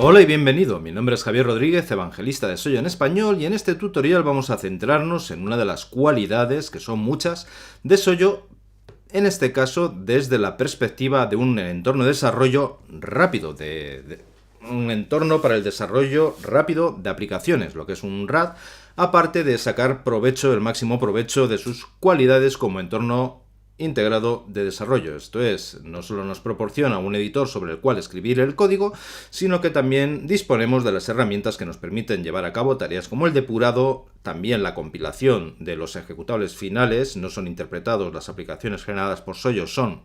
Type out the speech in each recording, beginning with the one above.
Hola y bienvenido, mi nombre es Javier Rodríguez, evangelista de Soyo en español, y en este tutorial vamos a centrarnos en una de las cualidades, que son muchas, de Soyo, en este caso desde la perspectiva de un entorno de desarrollo rápido, un entorno para el desarrollo rápido de aplicaciones, lo que es un RAD, aparte de sacar provecho, el máximo provecho de sus cualidades como entorno integrado de desarrollo. Esto es, no solo nos proporciona un editor sobre el cual escribir el código, sino que también disponemos de las herramientas que nos permiten llevar a cabo tareas como el depurado, también la compilación de los ejecutables finales, no son interpretados, las aplicaciones generadas por Soyo son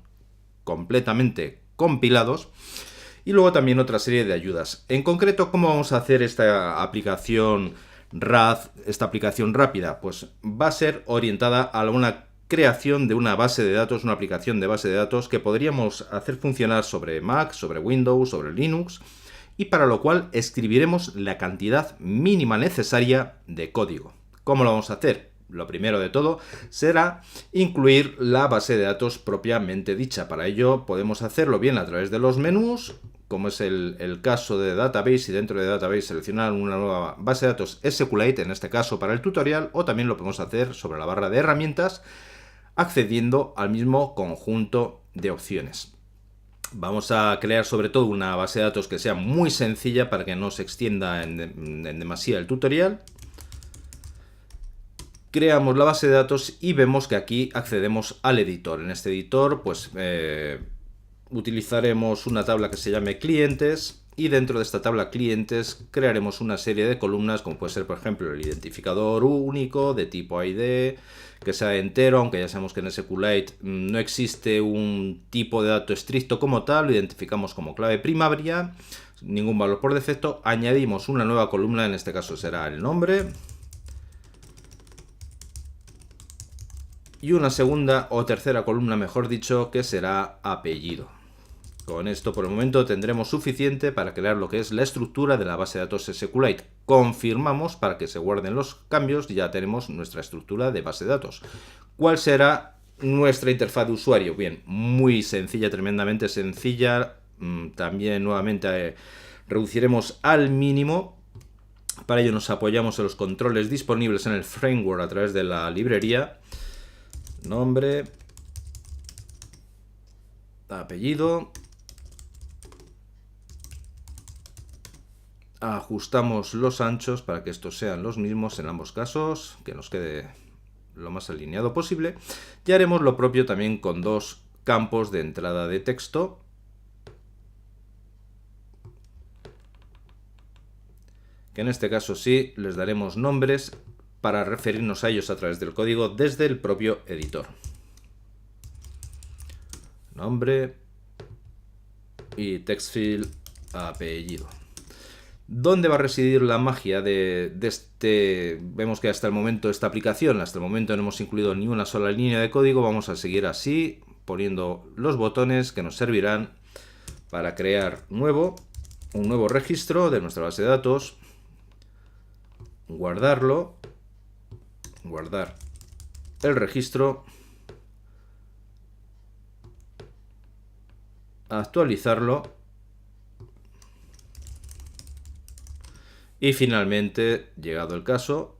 completamente compilados, y luego también otra serie de ayudas. En concreto, ¿cómo vamos a hacer esta aplicación RAD, esta aplicación rápida? Pues va a ser orientada a una creación de una base de datos, una aplicación de base de datos que podríamos hacer funcionar sobre Mac, sobre Windows, sobre Linux, y para lo cual escribiremos la cantidad mínima necesaria de código. ¿Cómo lo vamos a hacer? Lo primero de todo será incluir la base de datos propiamente dicha. Para ello podemos hacerlo bien a través de los menús, como es el caso de Database, y dentro de Database seleccionar una nueva base de datos SQLite, en este caso para el tutorial, o también lo podemos hacer sobre la barra de herramientas, accediendo al mismo conjunto de opciones. Vamos a crear sobre todo una base de datos que sea muy sencilla para que no se extienda en demasía el tutorial. Creamos la base de datos y vemos que aquí accedemos al editor. En este editor pues utilizaremos una tabla que se llame clientes, y dentro de esta tabla clientes crearemos una serie de columnas, como puede ser por ejemplo el identificador único de tipo ID, que sea entero, aunque ya sabemos que en SQLite no existe un tipo de dato estricto como tal, lo identificamos como clave primaria, ningún valor por defecto. Añadimos una nueva columna, en este caso será el nombre, y una segunda o tercera columna, mejor dicho, que será apellido. Con esto por el momento tendremos suficiente para crear lo que es la estructura de la base de datos SQLite. Confirmamos para que se guarden los cambios y ya tenemos nuestra estructura de base de datos. ¿Cuál será nuestra interfaz de usuario? Bien, muy sencilla, tremendamente sencilla. También nuevamente reduciremos al mínimo. Para ello nos apoyamos en los controles disponibles en el framework a través de la librería. Nombre, apellido. Ajustamos los anchos para que estos sean los mismos en ambos casos, que nos quede lo más alineado posible. Y haremos lo propio también con dos campos de entrada de texto. Que en este caso sí les daremos nombres para referirnos a ellos a través del código desde el propio editor. Nombre y text field apellido. ¿Dónde va a residir la magia de este? Vemos que hasta el momento esta aplicación, hasta el momento no hemos incluido ni una sola línea de código. Vamos a seguir así, poniendo los botones que nos servirán para crear un nuevo registro de nuestra base de datos, guardarlo, guardar el registro, actualizarlo, y finalmente, llegado el caso,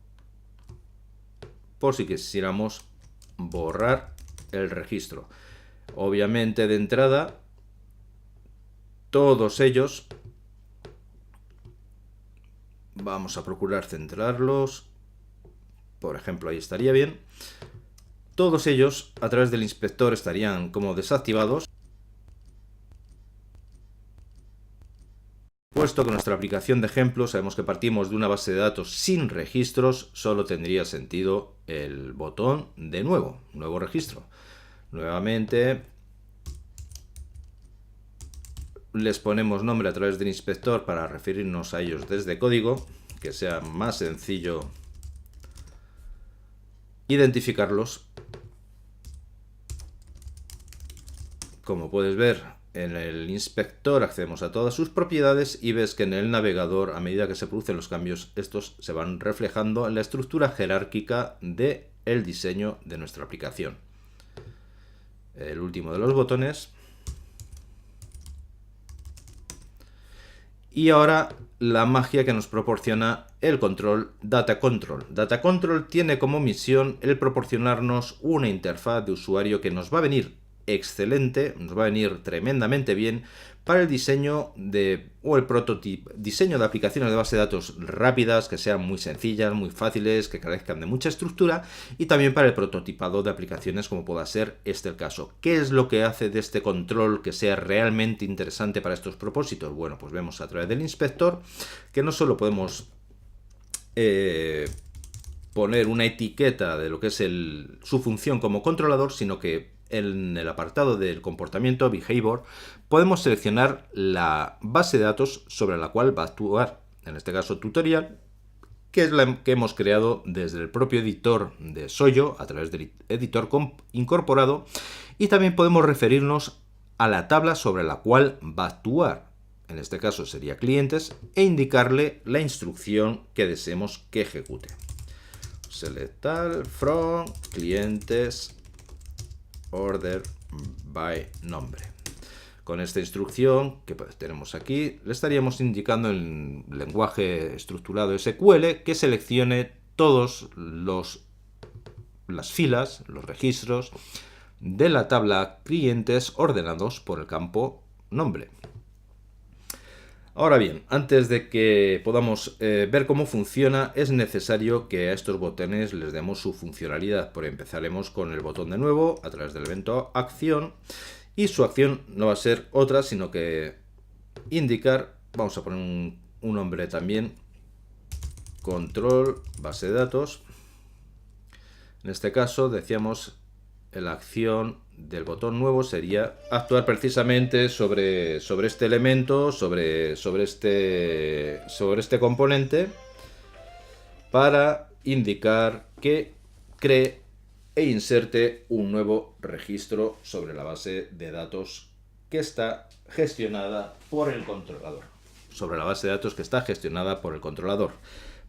por si quisiéramos borrar el registro. Obviamente de entrada, todos ellos, vamos a procurar centrarlos, por ejemplo ahí estaría bien, todos ellos a través del inspector estarían como desactivados, puesto que nuestra aplicación de ejemplo sabemos que partimos de una base de datos sin registros. Solo tendría sentido el botón de nuevo registro. Nuevamente les ponemos nombre a través del inspector para referirnos a ellos desde código, que sea más sencillo identificarlos. Como puedes ver, en el inspector accedemos a todas sus propiedades y ves que en el navegador, a medida que se producen los cambios, estos se van reflejando en la estructura jerárquica del diseño de nuestra aplicación. El último de los botones. Y ahora la magia que nos proporciona el control Data Control. Data Control tiene como misión el proporcionarnos una interfaz de usuario que nos va a venir excelente, nos va a venir tremendamente bien para el diseño o el diseño de aplicaciones de base de datos rápidas, que sean muy sencillas, muy fáciles, que carezcan de mucha estructura, y también para el prototipado de aplicaciones como pueda ser el caso. ¿Qué es lo que hace de este control que sea realmente interesante para estos propósitos? Bueno, pues vemos a través del inspector que no solo podemos poner una etiqueta de lo que es su función como controlador, sino que en el apartado del comportamiento, behavior, podemos seleccionar la base de datos sobre la cual va a actuar, en este caso tutorial, que es la que hemos creado desde el propio editor de Soyo, a través del editor incorporado, y también podemos referirnos a la tabla sobre la cual va a actuar, en este caso sería clientes, e indicarle la instrucción que deseemos que ejecute. Select all from clientes order by nombre. Con esta instrucción que tenemos aquí, le estaríamos indicando en lenguaje estructurado SQL que seleccione todos las filas, los registros de la tabla clientes ordenados por el campo nombre. Ahora bien, antes de que podamos ver cómo funciona, es necesario que a estos botones les demos su funcionalidad. Por empezaremos con el botón de nuevo a través del evento acción, y su acción no va a ser otra sino que indicar, vamos a poner un nombre también, control base de datos. En este caso decíamos la acción del botón nuevo sería actuar precisamente sobre este elemento, sobre este componente, para indicar que cree e inserte un nuevo registro sobre la base de datos que está gestionada por el controlador.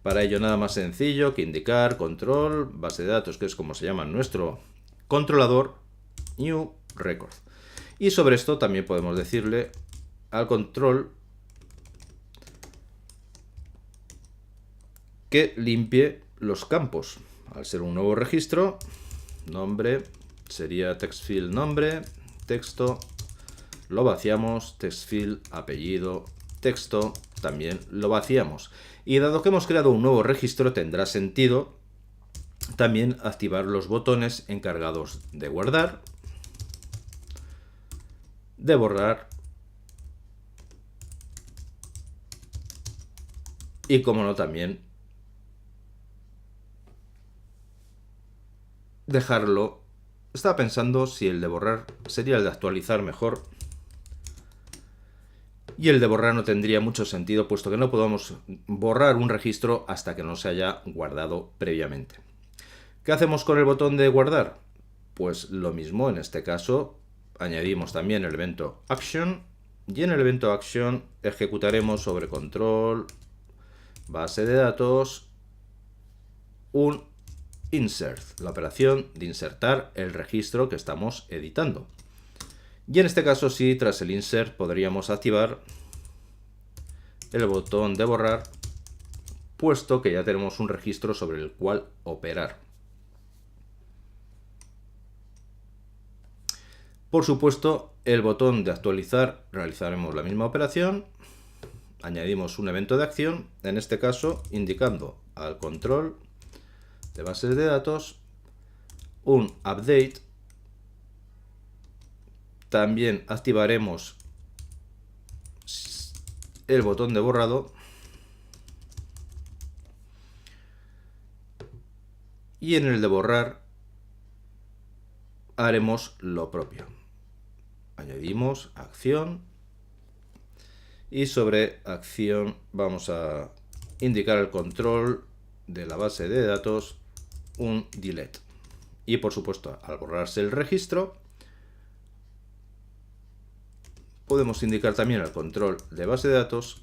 Para ello nada más sencillo que indicar control base de datos, que es como se llama nuestro controlador, new record. Y sobre esto también podemos decirle al control que limpie los campos. Al ser un nuevo registro, nombre sería text field nombre, texto, lo vaciamos, text field apellido, texto, también lo vaciamos. Y dado que hemos creado un nuevo registro, tendrá sentido también activar los botones encargados de guardar, de borrar y, como no, también dejarlo. Estaba pensando si el de borrar sería el de actualizar mejor, y el de borrar no tendría mucho sentido, puesto que no podemos borrar un registro hasta que no se haya guardado previamente. ¿Qué hacemos con el botón de guardar? Pues lo mismo, en este caso añadimos también el evento action, y en el evento action ejecutaremos sobre control base de datos un insert, la operación de insertar el registro que estamos editando. Y en este caso sí, tras el insert podríamos activar el botón de borrar, puesto que ya tenemos un registro sobre el cual operar. Por supuesto, el botón de actualizar, realizaremos la misma operación, añadimos un evento de acción, en este caso indicando al control de bases de datos un update. También activaremos el botón de borrado y en el de borrar haremos lo propio. Añadimos acción y sobre acción vamos a indicar al control de la base de datos un delete. Y por supuesto, al borrarse el registro, podemos indicar también al control de base de datos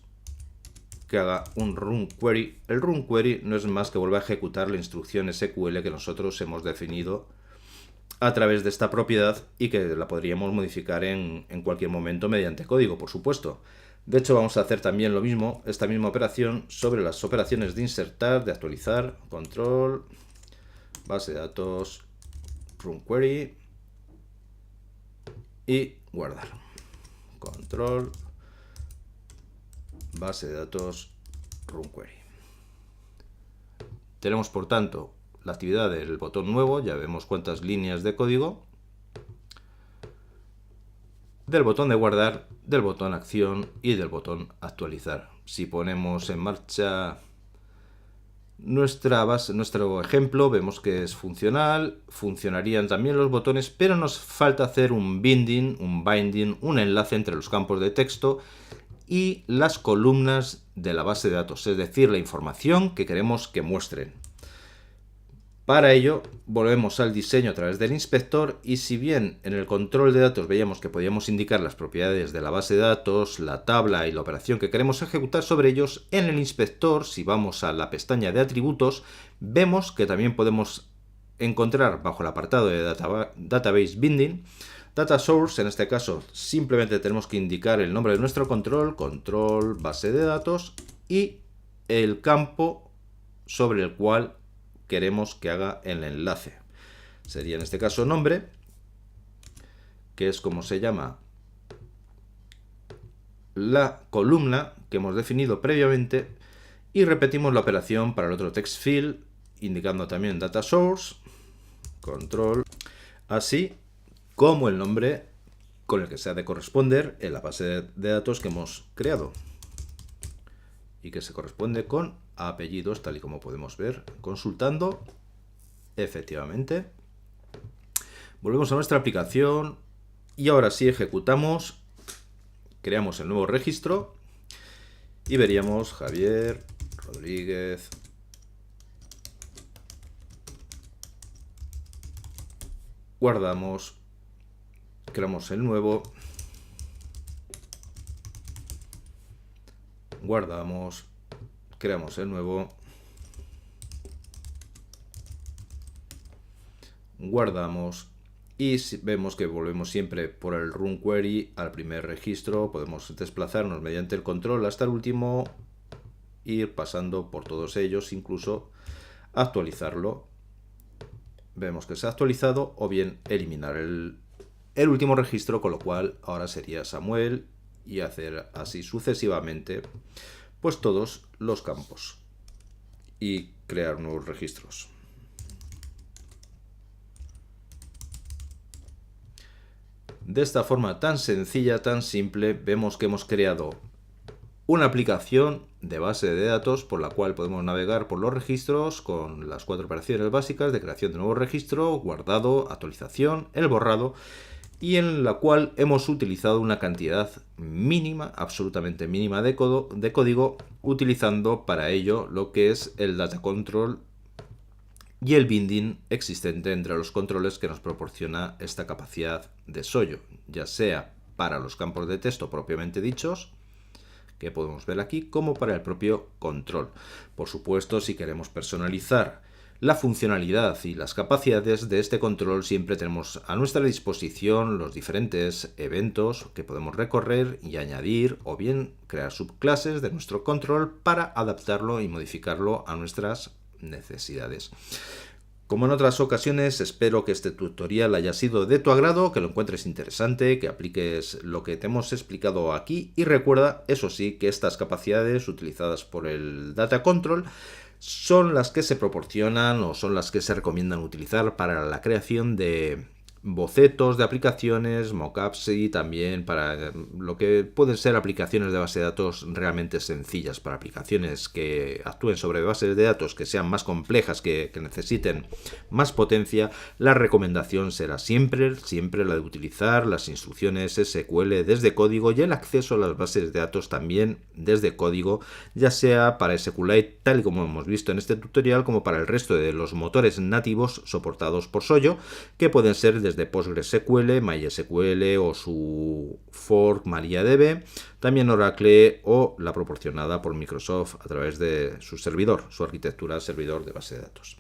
que haga un run query. El run query no es más que volver a ejecutar la instrucción SQL que nosotros hemos definido a través de esta propiedad y que la podríamos modificar en cualquier momento mediante código, por supuesto. De hecho, vamos a hacer también lo mismo, esta misma operación, sobre las operaciones de insertar, de actualizar, control, base de datos, run query y guardar. Control, base de datos, run query. Tenemos, por tanto, la actividad del botón nuevo, ya vemos cuántas líneas de código, del botón de guardar, del botón acción y del botón actualizar. Si ponemos en marcha nuestro ejemplo, vemos que es funcional, funcionarían también los botones, pero nos falta hacer un binding, un enlace entre los campos de texto y las columnas de la base de datos, es decir, la información que queremos que muestren. Para ello, volvemos al diseño a través del inspector y si bien en el control de datos veíamos que podíamos indicar las propiedades de la base de datos, la tabla y la operación que queremos ejecutar sobre ellos, en el inspector, si vamos a la pestaña de atributos, vemos que también podemos encontrar bajo el apartado de Database Binding, Data Source. En este caso simplemente tenemos que indicar el nombre de nuestro control, control base de datos y el campo sobre el cual queremos que haga el enlace. Sería en este caso nombre, que es como se llama la columna que hemos definido previamente, y repetimos la operación para el otro text field, indicando también data source, control, así como el nombre con el que se ha de corresponder en la base de datos que hemos creado y que se corresponde con apellidos, tal y como podemos ver consultando. Efectivamente, volvemos a nuestra aplicación y ahora sí ejecutamos, creamos el nuevo registro y veríamos Javier Rodríguez guardamos, creamos el nuevo, guardamos, creamos el nuevo, guardamos y vemos que volvemos siempre por el run query al primer registro. Podemos desplazarnos mediante el control hasta el último, ir pasando por todos ellos, incluso actualizarlo. Vemos que se ha actualizado, o bien eliminar el último registro, con lo cual ahora sería Samuel, y hacer así sucesivamente pues todos los campos y crear nuevos registros. De esta forma tan sencilla, tan simple, vemos que hemos creado una aplicación de base de datos por la cual podemos navegar por los registros con las 4 operaciones básicas de creación de nuevo registro, guardado, actualización, el borrado, y en la cual hemos utilizado una cantidad mínima, absolutamente mínima de código, utilizando para ello lo que es el data control y el binding existente entre los controles que nos proporciona esta capacidad de Sojo, ya sea para los campos de texto propiamente dichos, que podemos ver aquí, como para el propio control. Por supuesto, si queremos personalizar la funcionalidad y las capacidades de este control, siempre tenemos a nuestra disposición los diferentes eventos que podemos recorrer y añadir, o bien crear subclases de nuestro control para adaptarlo y modificarlo a nuestras necesidades. Como en otras ocasiones, espero que este tutorial haya sido de tu agrado, que lo encuentres interesante, que apliques lo que te hemos explicado aquí, y recuerda, eso sí, que estas capacidades utilizadas por el Data Control son las que se proporcionan o son las que se recomiendan utilizar para la creación de bocetos de aplicaciones, mockups, y también para lo que pueden ser aplicaciones de base de datos realmente sencillas. Para aplicaciones que actúen sobre bases de datos que sean más complejas, que necesiten más potencia, la recomendación será siempre la de utilizar las instrucciones SQL desde código y el acceso a las bases de datos también desde código, ya sea para SQLite, tal y como hemos visto en este tutorial, como para el resto de los motores nativos soportados por Sojo, que pueden ser desde PostgreSQL, MySQL o su fork MariaDB, también Oracle o la proporcionada por Microsoft a través de su servidor, su arquitectura servidor de base de datos.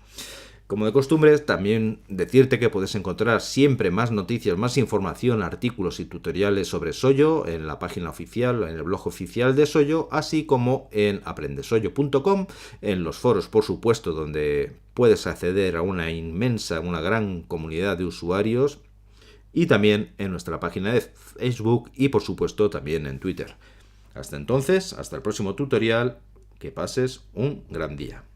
Como de costumbre, también decirte que puedes encontrar siempre más noticias, más información, artículos y tutoriales sobre Soyo en la página oficial, en el blog oficial de Soyo, así como en aprendesoyo.com, en los foros, por supuesto, donde puedes acceder a una gran comunidad de usuarios, y también en nuestra página de Facebook y, por supuesto, también en Twitter. Hasta entonces, hasta el próximo tutorial, que pases un gran día.